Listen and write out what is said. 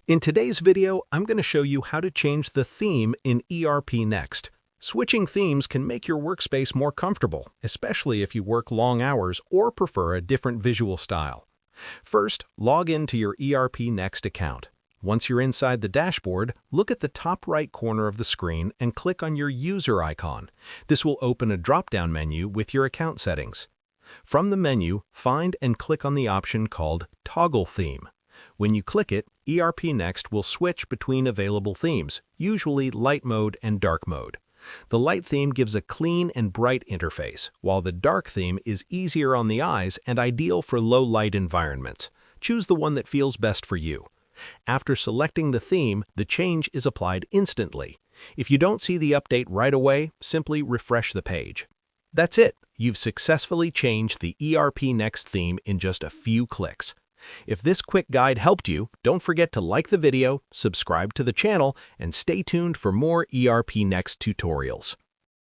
In today's video, I'm going to show you how to change the theme in ERPNext. Switching themes can make your workspace more comfortable, especially if you work long hours or prefer a different visual style. First, log into your ERPNext account. Once you're inside the dashboard, look at the top right corner of the screen and click on your user icon. This will open a drop-down menu with your account settings. From the menu, find and click on the option called Toggle Theme. When you click it, ERPNext will switch between available themes, usually light mode and dark mode. The light theme gives a clean and bright interface, while the dark theme is easier on the eyes and ideal for low-light environments. Choose the one that feels best for you. After selecting the theme, the change is applied instantly. If you don't see the update right away, simply refresh the page. That's it. You've successfully changed the ERPNext theme in just a few clicks. If this quick guide helped you, don't forget to like the video, subscribe to the channel, and stay tuned for more ERPNext tutorials.